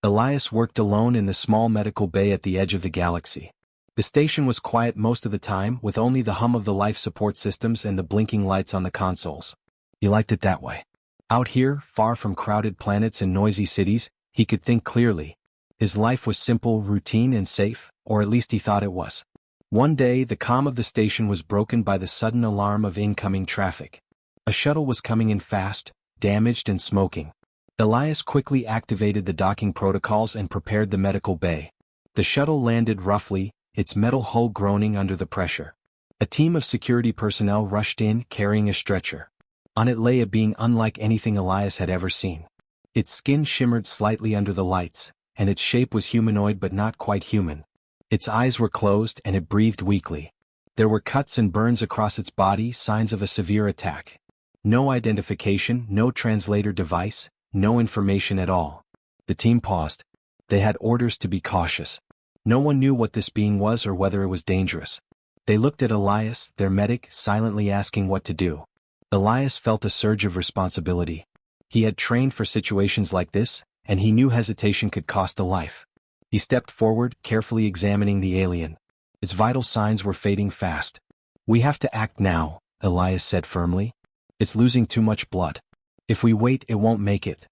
Elias worked alone in the small medical bay at the edge of the galaxy. The station was quiet most of the time, with only the hum of the life support systems and the blinking lights on the consoles. He liked it that way. Out here, far from crowded planets and noisy cities, he could think clearly. His life was simple, routine, and safe, or at least he thought it was. One day, the calm of the station was broken by the sudden alarm of incoming traffic. A shuttle was coming in fast, damaged and smoking. Elias quickly activated the docking protocols and prepared the medical bay. The shuttle landed roughly, its metal hull groaning under the pressure. A team of security personnel rushed in, carrying a stretcher. On it lay a being unlike anything Elias had ever seen. Its skin shimmered slightly under the lights, and its shape was humanoid but not quite human. Its eyes were closed and it breathed weakly. There were cuts and burns across its body, signs of a severe attack. No identification, no translator device, no information at all. The team paused. They had orders to be cautious. No one knew what this being was or whether it was dangerous. They looked at Elias, their medic, silently asking what to do. Elias felt a surge of responsibility. He had trained for situations like this, and he knew hesitation could cost a life. He stepped forward, carefully examining the alien. Its vital signs were fading fast. "We have to act now," Elias said firmly. "It's losing too much blood. If we wait, it won't make it."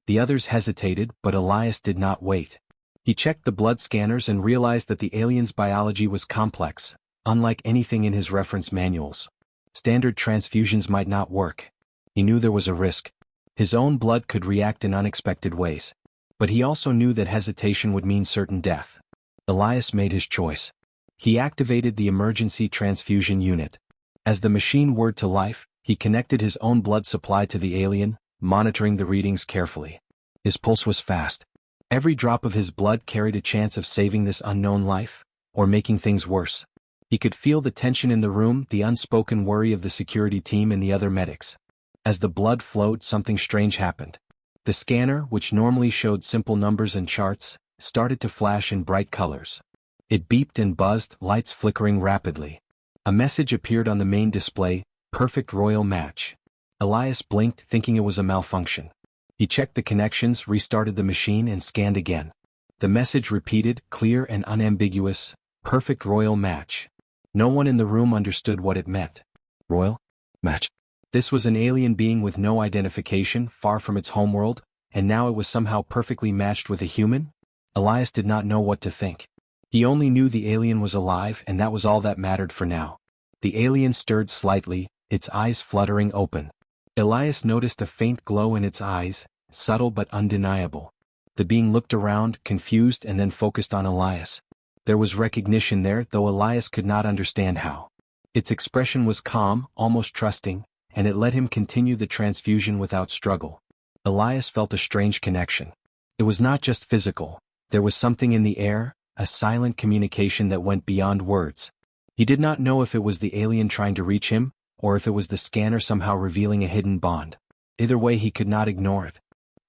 The others hesitated, but Elias did not wait. He checked the blood scanners and realized that the alien's biology was complex, unlike anything in his reference manuals. Standard transfusions might not work. He knew there was a risk. His own blood could react in unexpected ways. But he also knew that hesitation would mean certain death. Elias made his choice. He activated the emergency transfusion unit. As the machine whirred to life, he connected his own blood supply to the alien, monitoring the readings carefully. His pulse was fast. Every drop of his blood carried a chance of saving this unknown life, or making things worse. He could feel the tension in the room, the unspoken worry of the security team and the other medics. As the blood flowed, something strange happened. The scanner, which normally showed simple numbers and charts, started to flash in bright colors. It beeped and buzzed, lights flickering rapidly. A message appeared on the main display: "Perfect royal match." Elias blinked, thinking it was a malfunction. He checked the connections, restarted the machine, and scanned again. The message repeated, clear and unambiguous: "Perfect royal match." No one in the room understood what it meant. Royal match. This was an alien being with no identification, far from its homeworld, and now it was somehow perfectly matched with a human? Elias did not know what to think. He only knew the alien was alive, and that was all that mattered for now. The alien stirred slightly, its eyes fluttering open. Elias noticed a faint glow in its eyes, subtle but undeniable. The being looked around, confused, and then focused on Elias. There was recognition there, though Elias could not understand how. Its expression was calm, almost trusting, and it let him continue the transfusion without struggle. Elias felt a strange connection. It was not just physical. There was something in the air, a silent communication that went beyond words. He did not know if it was the alien trying to reach him, or if it was the scanner somehow revealing a hidden bond. Either way, he could not ignore it.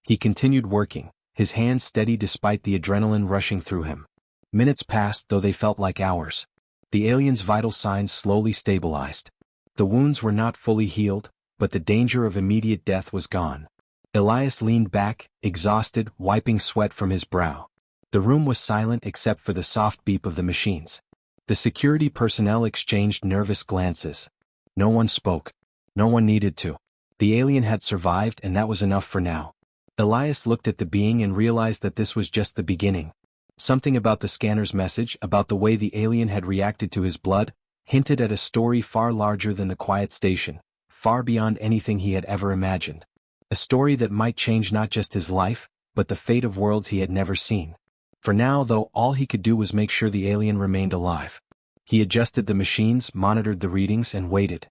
He continued working, his hands steady despite the adrenaline rushing through him. Minutes passed, though they felt like hours. The alien's vital signs slowly stabilized. The wounds were not fully healed, but the danger of immediate death was gone. Elias leaned back, exhausted, wiping sweat from his brow. The room was silent except for the soft beep of the machines. The security personnel exchanged nervous glances. No one spoke. No one needed to. The alien had survived, and that was enough for now. Elias looked at the being and realized that this was just the beginning. Something about the scanner's message, about the way the alien had reacted to his blood, hinted at a story far larger than the quiet station, far beyond anything he had ever imagined. A story that might change not just his life, but the fate of worlds he had never seen. For now, though, all he could do was make sure the alien remained alive. He adjusted the machines, monitored the readings, and waited.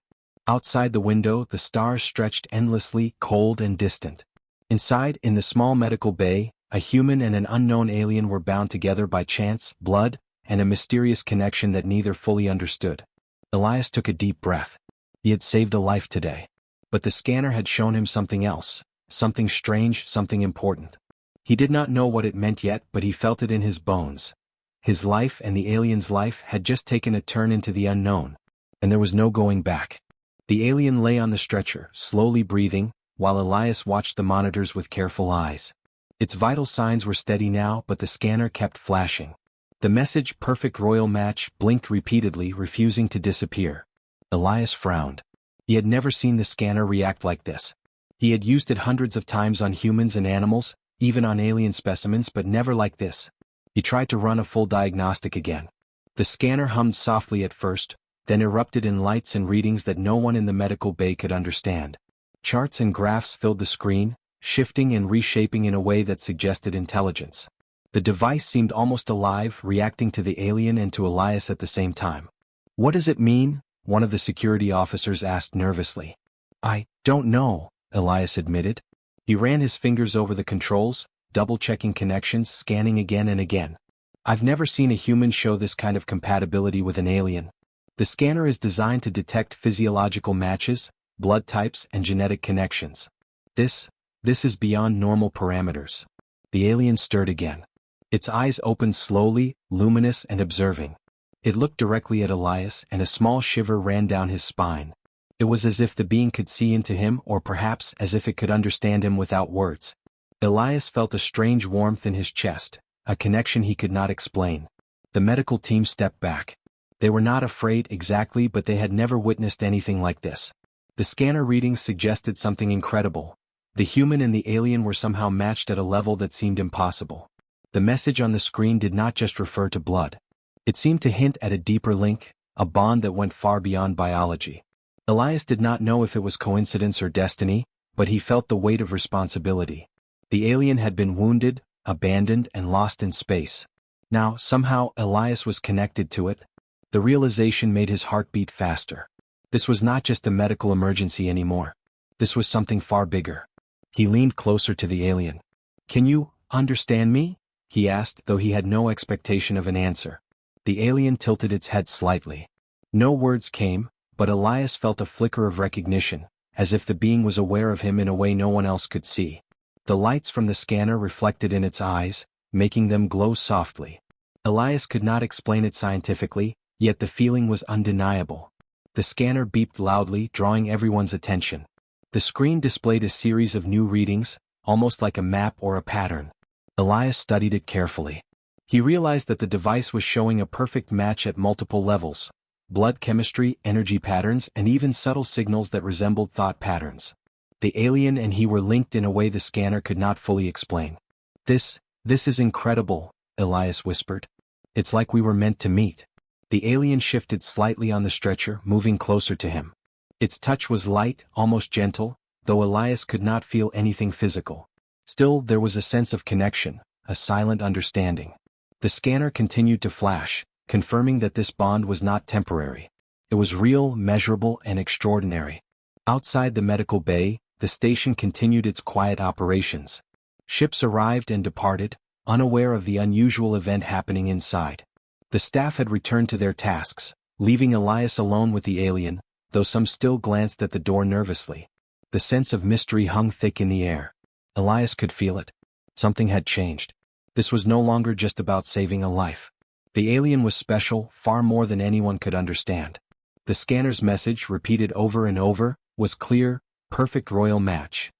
Outside the window, the stars stretched endlessly, cold and distant. Inside, in the small medical bay, a human and an unknown alien were bound together by chance, blood, and a mysterious connection that neither fully understood. Elias took a deep breath. He had saved a life today. But the scanner had shown him something else, something strange, something important. He did not know what it meant yet, but he felt it in his bones. His life and the alien's life had just taken a turn into the unknown, and there was no going back. The alien lay on the stretcher, slowly breathing, while Elias watched the monitors with careful eyes. Its vital signs were steady now, but the scanner kept flashing. The message "Perfect Royal Match" blinked repeatedly, refusing to disappear. Elias frowned. He had never seen the scanner react like this. He had used it hundreds of times on humans and animals, even on alien specimens, but never like this. He tried to run a full diagnostic again. The scanner hummed softly at first, then erupted in lights and readings that no one in the medical bay could understand. Charts and graphs filled the screen, shifting and reshaping in a way that suggested intelligence. The device seemed almost alive, reacting to the alien and to Elias at the same time. "What does it mean?" one of the security officers asked nervously. "I don't know," Elias admitted. He ran his fingers over the controls, double-checking connections, scanning again and again. "I've never seen a human show this kind of compatibility with an alien. The scanner is designed to detect physiological matches, blood types, and genetic connections. This is beyond normal parameters." The alien stirred again. Its eyes opened slowly, luminous and observing. It looked directly at Elias, and a small shiver ran down his spine. It was as if the being could see into him, or perhaps as if it could understand him without words. Elias felt a strange warmth in his chest, a connection he could not explain. The medical team stepped back. They were not afraid exactly, but they had never witnessed anything like this. The scanner readings suggested something incredible. The human and the alien were somehow matched at a level that seemed impossible. The message on the screen did not just refer to blood. It seemed to hint at a deeper link, a bond that went far beyond biology. Elias did not know if it was coincidence or destiny, but he felt the weight of responsibility. The alien had been wounded, abandoned, and lost in space. Now, somehow, Elias was connected to it. The realization made his heart beat faster. This was not just a medical emergency anymore. This was something far bigger. He leaned closer to the alien. "Can you understand me?" he asked, though he had no expectation of an answer. The alien tilted its head slightly. No words came, but Elias felt a flicker of recognition, as if the being was aware of him in a way no one else could see. The lights from the scanner reflected in its eyes, making them glow softly. Elias could not explain it scientifically, yet the feeling was undeniable. The scanner beeped loudly, drawing everyone's attention. The screen displayed a series of new readings, almost like a map or a pattern. Elias studied it carefully. He realized that the device was showing a perfect match at multiple levels: blood chemistry, energy patterns, and even subtle signals that resembled thought patterns. The alien and he were linked in a way the scanner could not fully explain. This is incredible," Elias whispered. "It's like we were meant to meet." The alien shifted slightly on the stretcher, moving closer to him. Its touch was light, almost gentle, though Elias could not feel anything physical. Still, there was a sense of connection, a silent understanding. The scanner continued to flash, confirming that this bond was not temporary. It was real, measurable, and extraordinary. Outside the medical bay, the station continued its quiet operations. Ships arrived and departed, unaware of the unusual event happening inside. The staff had returned to their tasks, leaving Elias alone with the alien, though some still glanced at the door nervously. The sense of mystery hung thick in the air. Elias could feel it. Something had changed. This was no longer just about saving a life. The alien was special, far more than anyone could understand. The scanner's message, repeated over and over, was clear: perfect royal match.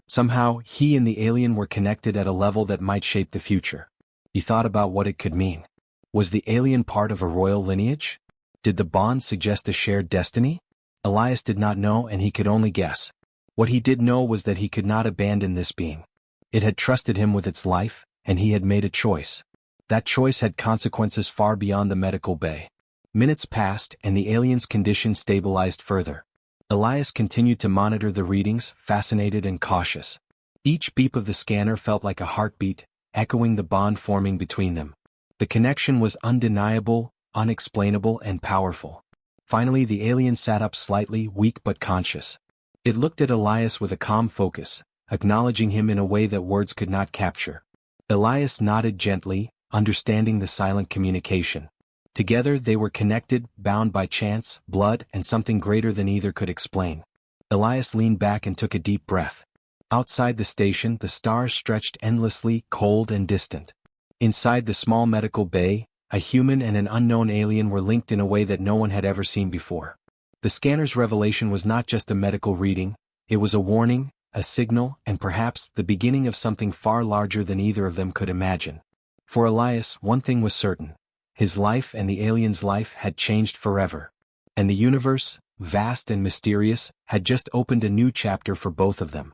Somehow, he and the alien were connected at a level that might shape the future. He thought about what it could mean. Was the alien part of a royal lineage? Did the bond suggest a shared destiny? Elias did not know, and he could only guess. What he did know was that he could not abandon this being. It had trusted him with its life, and he had made a choice. That choice had consequences far beyond the medical bay. Minutes passed, and the alien's condition stabilized further. Elias continued to monitor the readings, fascinated and cautious. Each beep of the scanner felt like a heartbeat, echoing the bond forming between them. The connection was undeniable, unexplainable, and powerful. Finally, the alien sat up slightly, weak but conscious. It looked at Elias with a calm focus, acknowledging him in a way that words could not capture. Elias nodded gently, understanding the silent communication. Together they were connected, bound by chance, blood, and something greater than either could explain. Elias leaned back and took a deep breath. Outside the station, the stars stretched endlessly, cold and distant. Inside the small medical bay, a human and an unknown alien were linked in a way that no one had ever seen before. The scanner's revelation was not just a medical reading, it was a warning, a signal, and perhaps the beginning of something far larger than either of them could imagine. For Elias, one thing was certain. His life and the alien's life had changed forever. And the universe, vast and mysterious, had just opened a new chapter for both of them.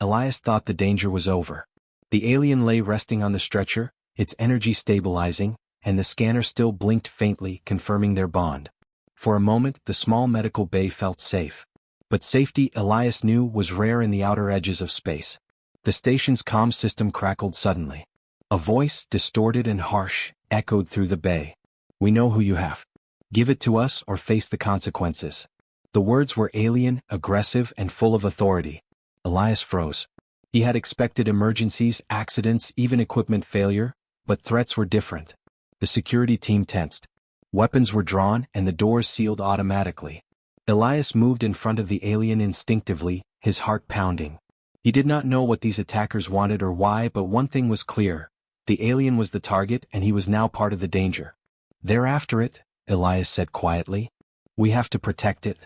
Elias thought the danger was over. The alien lay resting on the stretcher, its energy stabilizing, and the scanner still blinked faintly, confirming their bond. For a moment, the small medical bay felt safe. But safety, Elias knew, was rare in the outer edges of space. The station's comm system crackled suddenly. A voice, distorted and harsh, echoed through the bay. "We know who you have. Give it to us or face the consequences." The words were alien, aggressive, and full of authority. Elias froze. He had expected emergencies, accidents, even equipment failure, but threats were different. The security team tensed. Weapons were drawn and the doors sealed automatically. Elias moved in front of the alien instinctively, his heart pounding. He did not know what these attackers wanted or why, but one thing was clear. The alien was the target and he was now part of the danger. "They're after it," Elias said quietly. "We have to protect it."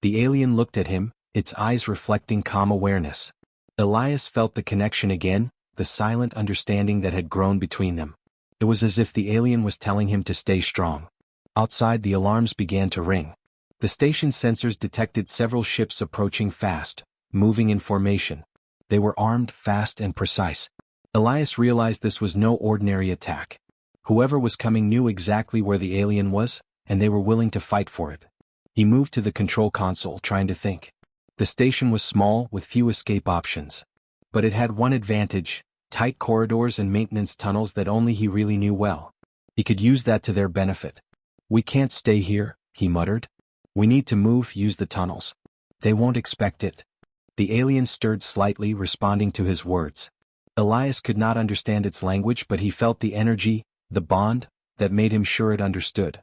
The alien looked at him, its eyes reflecting calm awareness. Elias felt the connection again, the silent understanding that had grown between them. It was as if the alien was telling him to stay strong. Outside, the alarms began to ring. The station's sensors detected several ships approaching fast, moving in formation. They were armed, fast, and precise. Elias realized this was no ordinary attack. Whoever was coming knew exactly where the alien was, and they were willing to fight for it. He moved to the control console, trying to think. The station was small, with few escape options. But it had one advantage: tight corridors and maintenance tunnels that only he really knew well. He could use that to their benefit. "We can't stay here," he muttered. "We need to move, use the tunnels. They won't expect it." The alien stirred slightly, responding to his words. Elias could not understand its language, but he felt the energy, the bond, that made him sure it understood.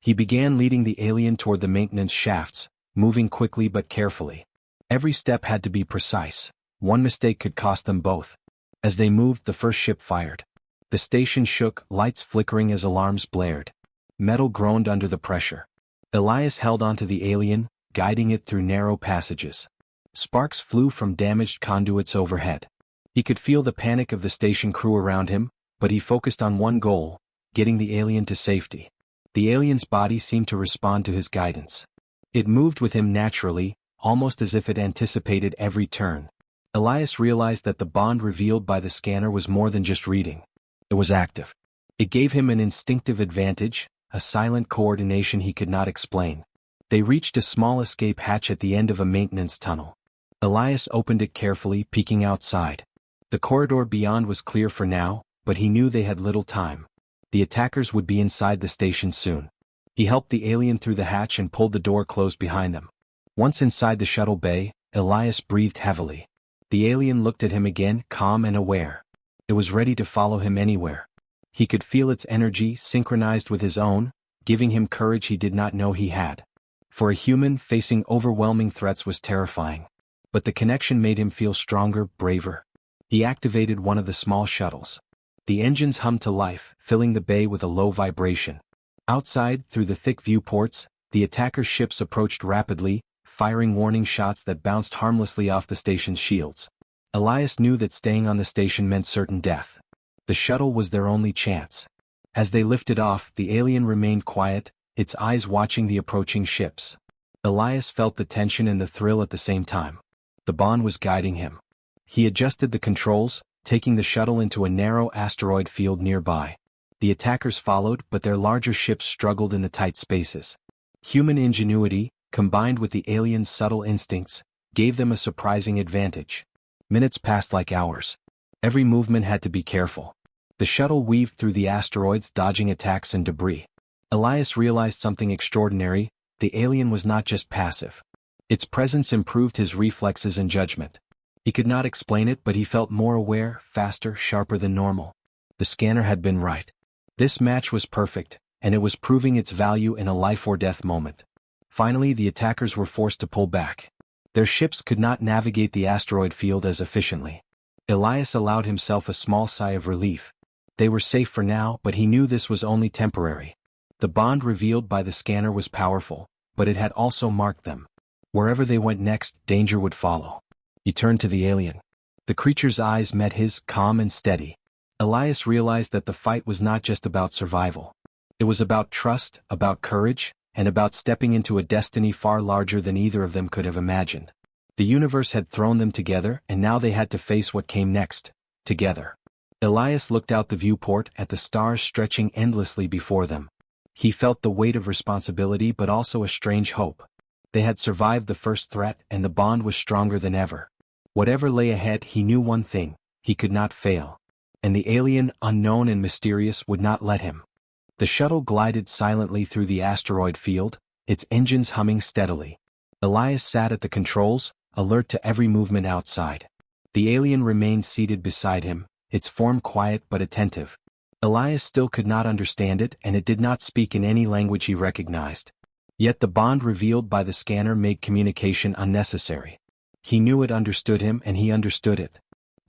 He began leading the alien toward the maintenance shafts, moving quickly but carefully. Every step had to be precise. One mistake could cost them both. As they moved, the first ship fired. The station shook, lights flickering as alarms blared. Metal groaned under the pressure. Elias held onto the alien, guiding it through narrow passages. Sparks flew from damaged conduits overhead. He could feel the panic of the station crew around him, but he focused on one goal: getting the alien to safety. The alien's body seemed to respond to his guidance. It moved with him naturally, almost as if it anticipated every turn. Elias realized that the bond revealed by the scanner was more than just reading. It was active. It gave him an instinctive advantage, a silent coordination he could not explain. They reached a small escape hatch at the end of a maintenance tunnel. Elias opened it carefully, peeking outside. The corridor beyond was clear for now, but he knew they had little time. The attackers would be inside the station soon. He helped the alien through the hatch and pulled the door closed behind them. Once inside the shuttle bay, Elias breathed heavily. The alien looked at him again, calm and aware. It was ready to follow him anywhere. He could feel its energy, synchronized with his own, giving him courage he did not know he had. For a human, facing overwhelming threats was terrifying. But the connection made him feel stronger, braver. He activated one of the small shuttles. The engines hummed to life, filling the bay with a low vibration. Outside, through the thick viewports, the attacker ships approached rapidly, firing warning shots that bounced harmlessly off the station's shields. Elias knew that staying on the station meant certain death. The shuttle was their only chance. As they lifted off, the alien remained quiet, its eyes watching the approaching ships. Elias felt the tension and the thrill at the same time. The bond was guiding him. He adjusted the controls, taking the shuttle into a narrow asteroid field nearby. The attackers followed, but their larger ships struggled in the tight spaces. Human ingenuity, combined with the alien's subtle instincts, gave them a surprising advantage. Minutes passed like hours. Every movement had to be careful. The shuttle weaved through the asteroids, dodging attacks and debris. Elias realized something extraordinary: the alien was not just passive. Its presence improved his reflexes and judgment. He could not explain it, but he felt more aware, faster, sharper than normal. The scanner had been right. This match was perfect, and it was proving its value in a life-or-death moment. Finally, the attackers were forced to pull back. Their ships could not navigate the asteroid field as efficiently. Elias allowed himself a small sigh of relief. They were safe for now, but he knew this was only temporary. The bond revealed by the scanner was powerful, but it had also marked them. Wherever they went next, danger would follow. He turned to the alien. The creature's eyes met his, calm and steady. Elias realized that the fight was not just about survival. It was about trust, about courage, and about stepping into a destiny far larger than either of them could have imagined. The universe had thrown them together, and now they had to face what came next, together. Elias looked out the viewport at the stars stretching endlessly before them. He felt the weight of responsibility but also a strange hope. They had survived the first threat and the bond was stronger than ever. Whatever lay ahead, he knew one thing: he could not fail. And the alien, unknown and mysterious, would not let him. The shuttle glided silently through the asteroid field, its engines humming steadily. Elias sat at the controls, alert to every movement outside. The alien remained seated beside him, its form quiet but attentive. Elias still could not understand it, and it did not speak in any language he recognized. Yet the bond revealed by the scanner made communication unnecessary. He knew it understood him and he understood it.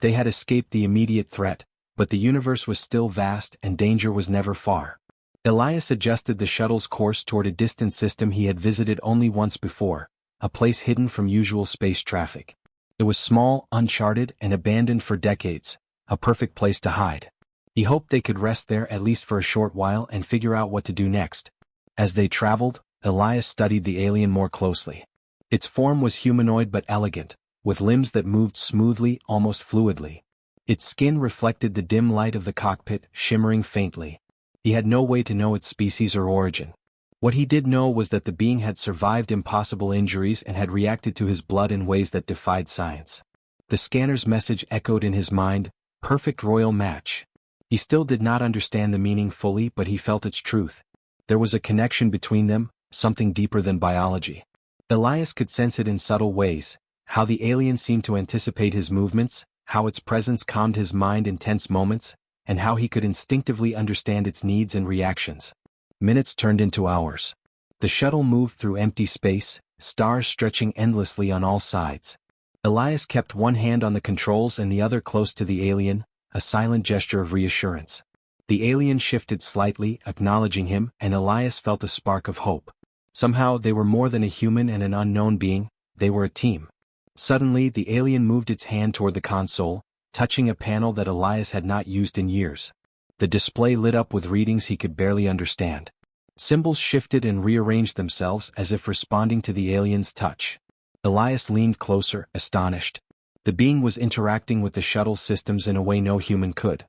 They had escaped the immediate threat, but the universe was still vast and danger was never far. Elias adjusted the shuttle's course toward a distant system he had visited only once before, a place hidden from usual space traffic. It was small, uncharted, and abandoned for decades, a perfect place to hide. He hoped they could rest there at least for a short while and figure out what to do next. As they traveled, Elias studied the alien more closely. Its form was humanoid but elegant, with limbs that moved smoothly, almost fluidly. Its skin reflected the dim light of the cockpit, shimmering faintly. He had no way to know its species or origin. What he did know was that the being had survived impossible injuries and had reacted to his blood in ways that defied science. The scanner's message echoed in his mind: perfect royal match. He still did not understand the meaning fully, but he felt its truth. There was a connection between them, something deeper than biology. Elias could sense it in subtle ways: how the alien seemed to anticipate his movements, how its presence calmed his mind in tense moments, and how he could instinctively understand its needs and reactions. Minutes turned into hours. The shuttle moved through empty space, stars stretching endlessly on all sides. Elias kept one hand on the controls and the other close to the alien, a silent gesture of reassurance. The alien shifted slightly, acknowledging him, and Elias felt a spark of hope. Somehow they were more than a human and an unknown being, they were a team. Suddenly the alien moved its hand toward the console, touching a panel that Elias had not used in years. The display lit up with readings he could barely understand. Symbols shifted and rearranged themselves as if responding to the alien's touch. Elias leaned closer, astonished. The being was interacting with the shuttle systems in a way no human could.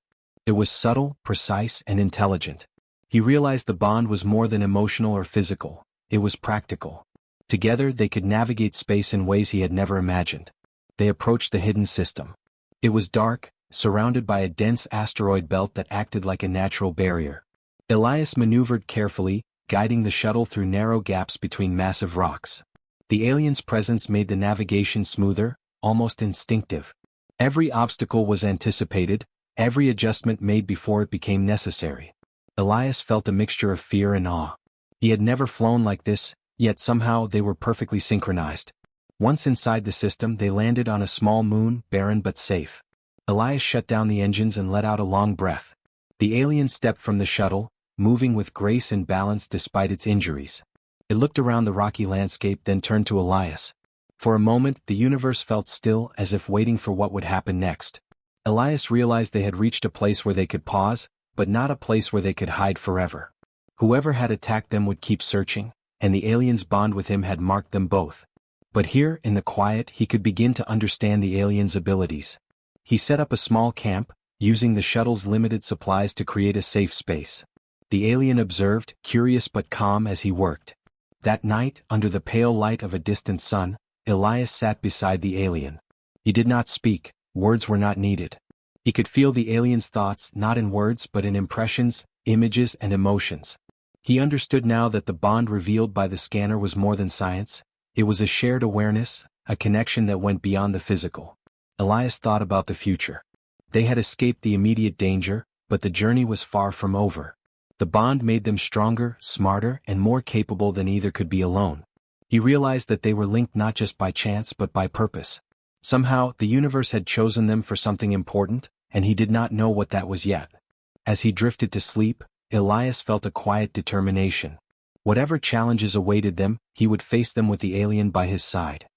It was subtle, precise, and intelligent. He realized the bond was more than emotional or physical. It was practical. Together they could navigate space in ways he had never imagined. They approached the hidden system. It was dark, surrounded by a dense asteroid belt that acted like a natural barrier. Elias maneuvered carefully, guiding the shuttle through narrow gaps between massive rocks. The alien's presence made the navigation smoother, almost instinctive. Every obstacle was anticipated, every adjustment made before it became necessary. Elias felt a mixture of fear and awe. He had never flown like this, yet somehow they were perfectly synchronized. Once inside the system, they landed on a small moon, barren but safe. Elias shut down the engines and let out a long breath. The alien stepped from the shuttle, moving with grace and balance despite its injuries. It looked around the rocky landscape, then turned to Elias. For a moment, the universe felt still, as if waiting for what would happen next. Elias realized they had reached a place where they could pause, but not a place where they could hide forever. Whoever had attacked them would keep searching, and the alien's bond with him had marked them both. But here, in the quiet, he could begin to understand the alien's abilities. He set up a small camp, using the shuttle's limited supplies to create a safe space. The alien observed, curious but calm as he worked. That night, under the pale light of a distant sun, Elias sat beside the alien. He did not speak, words were not needed. He could feel the alien's thoughts not in words but in impressions, images, and emotions. He understood now that the bond revealed by the scanner was more than science. It was a shared awareness, a connection that went beyond the physical. Elias thought about the future. They had escaped the immediate danger, but the journey was far from over. The bond made them stronger, smarter, and more capable than either could be alone. He realized that they were linked not just by chance but by purpose. Somehow, the universe had chosen them for something important, and he did not know what that was yet. As he drifted to sleep, Elias felt a quiet determination. Whatever challenges awaited them, he would face them with the alien by his side.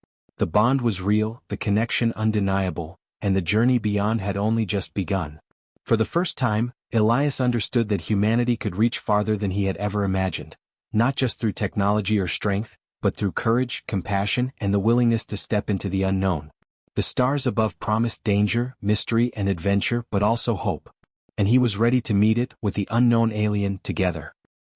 The bond was real, the connection undeniable, and the journey beyond had only just begun. For the first time, Elias understood that humanity could reach farther than he had ever imagined, not just through technology or strength, but through courage, compassion, and the willingness to step into the unknown. The stars above promised danger, mystery, and adventure, but also hope. And he was ready to meet it, with the unknown alien, together.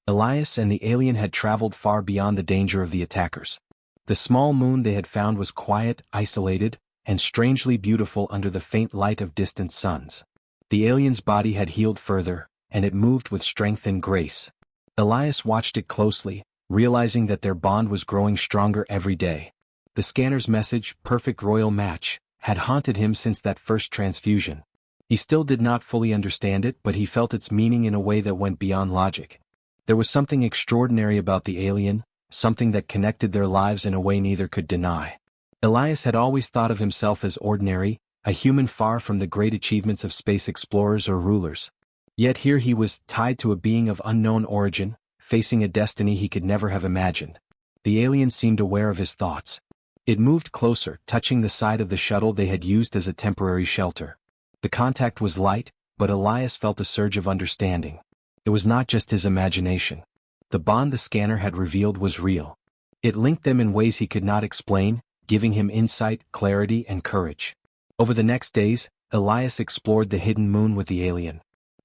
Elias and the alien had traveled far beyond the danger of the attackers. The small moon they had found was quiet, isolated, and strangely beautiful under the faint light of distant suns. The alien's body had healed further, and it moved with strength and grace. Elias watched it closely, realizing that their bond was growing stronger every day. The scanner's message, "perfect royal match," had haunted him since that first transfusion. He still did not fully understand it, but he felt its meaning in a way that went beyond logic. There was something extraordinary about the alien, something that connected their lives in a way neither could deny. Elias had always thought of himself as ordinary, a human far from the great achievements of space explorers or rulers. Yet here he was, tied to a being of unknown origin, facing a destiny he could never have imagined. The alien seemed aware of his thoughts. It moved closer, touching the side of the shuttle they had used as a temporary shelter. The contact was light, but Elias felt a surge of understanding. It was not just his imagination. The bond the scanner had revealed was real. It linked them in ways he could not explain, giving him insight, clarity, and courage. Over the next days, Elias explored the hidden moon with the alien.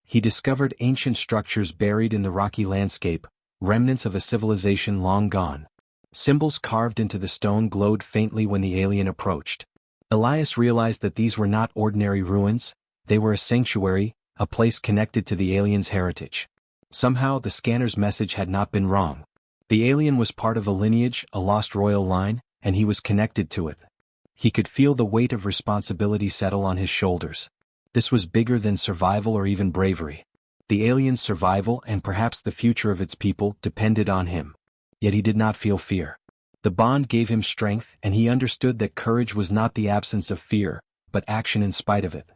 He discovered ancient structures buried in the rocky landscape, remnants of a civilization long gone. Symbols carved into the stone glowed faintly when the alien approached. Elias realized that these were not ordinary ruins, they were a sanctuary, a place connected to the alien's heritage. Somehow the scanner's message had not been wrong. The alien was part of a lineage, a lost royal line, and he was connected to it. He could feel the weight of responsibility settle on his shoulders. This was bigger than survival or even bravery. The alien's survival and perhaps the future of its people depended on him. Yet he did not feel fear. The bond gave him strength, and he understood that courage was not the absence of fear, but action in spite of it.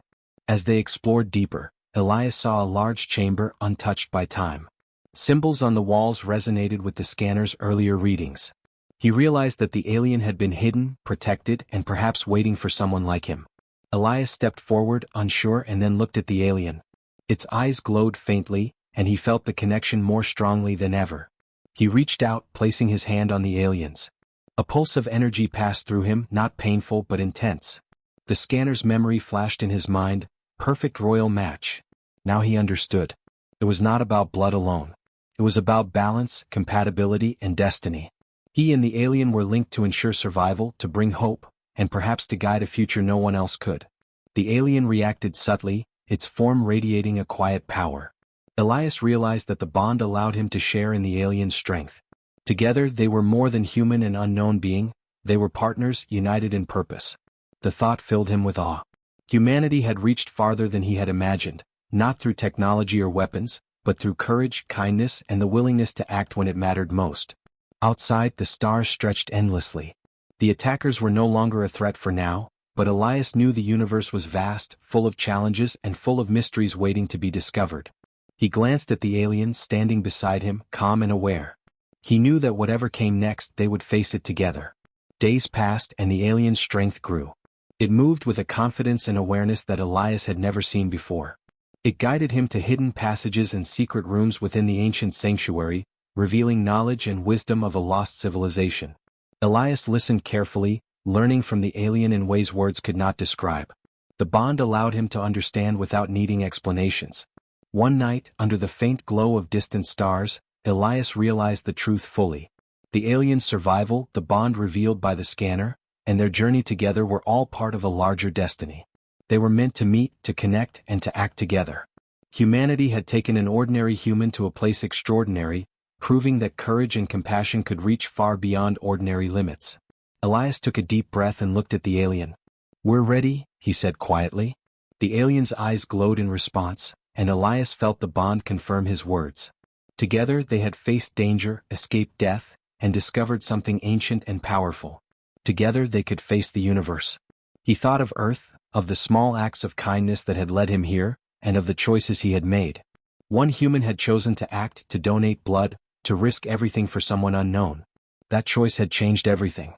As they explored deeper, Elias saw a large chamber untouched by time. Symbols on the walls resonated with the scanner's earlier readings. He realized that the alien had been hidden, protected, and perhaps waiting for someone like him. Elias stepped forward, unsure, and then looked at the alien. Its eyes glowed faintly, and he felt the connection more strongly than ever. He reached out, placing his hand on the alien's. A pulse of energy passed through him, not painful but intense. The scanner's memory flashed in his mind, perfect royal match. Now he understood. It was not about blood alone. It was about balance, compatibility, and destiny. He and the alien were linked to ensure survival, to bring hope, and perhaps to guide a future no one else could. The alien reacted subtly, its form radiating a quiet power. Elias realized that the bond allowed him to share in the alien's strength. Together they were more than human and unknown being, they were partners, united in purpose. The thought filled him with awe. Humanity had reached farther than he had imagined, not through technology or weapons, but through courage, kindness, and the willingness to act when it mattered most. Outside, the stars stretched endlessly. The attackers were no longer a threat for now, but Elias knew the universe was vast, full of challenges and full of mysteries waiting to be discovered. He glanced at the alien standing beside him, calm and aware. He knew that whatever came next they would face it together. Days passed and the alien's strength grew. It moved with a confidence and awareness that Elias had never seen before. It guided him to hidden passages and secret rooms within the ancient sanctuary, revealing knowledge and wisdom of a lost civilization. Elias listened carefully, learning from the alien in ways words could not describe. The bond allowed him to understand without needing explanations. One night, under the faint glow of distant stars, Elias realized the truth fully. The alien's survival, the bond revealed by the scanner, and their journey together were all part of a larger destiny. They were meant to meet, to connect, and to act together. Humanity had taken an ordinary human to a place extraordinary, proving that courage and compassion could reach far beyond ordinary limits. Elias took a deep breath and looked at the alien. "We're ready," he said quietly. The alien's eyes glowed in response, and Elias felt the bond confirm his words. Together they had faced danger, escaped death, and discovered something ancient and powerful. Together they could face the universe. He thought of Earth, of the small acts of kindness that had led him here, and of the choices he had made. One human had chosen to act, to donate blood, to risk everything for someone unknown. That choice had changed everything.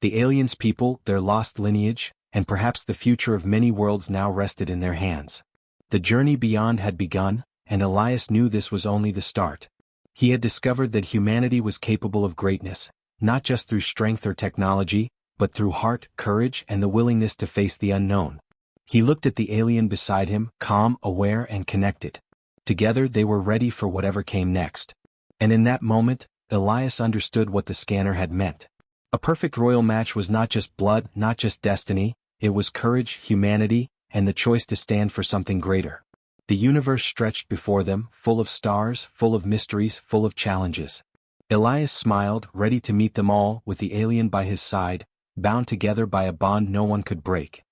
The aliens' people, their lost lineage, and perhaps the future of many worlds now rested in their hands. The journey beyond had begun, and Elias knew this was only the start. He had discovered that humanity was capable of greatness, not just through strength or technology, but through heart, courage, and the willingness to face the unknown. He looked at the alien beside him, calm, aware, and connected. Together they were ready for whatever came next. And in that moment, Elias understood what the scanner had meant. A perfect royal match was not just blood, not just destiny, it was courage, humanity, and the choice to stand for something greater. The universe stretched before them, full of stars, full of mysteries, full of challenges. Elias smiled, ready to meet them all, with the alien by his side, bound together by a bond no one could break.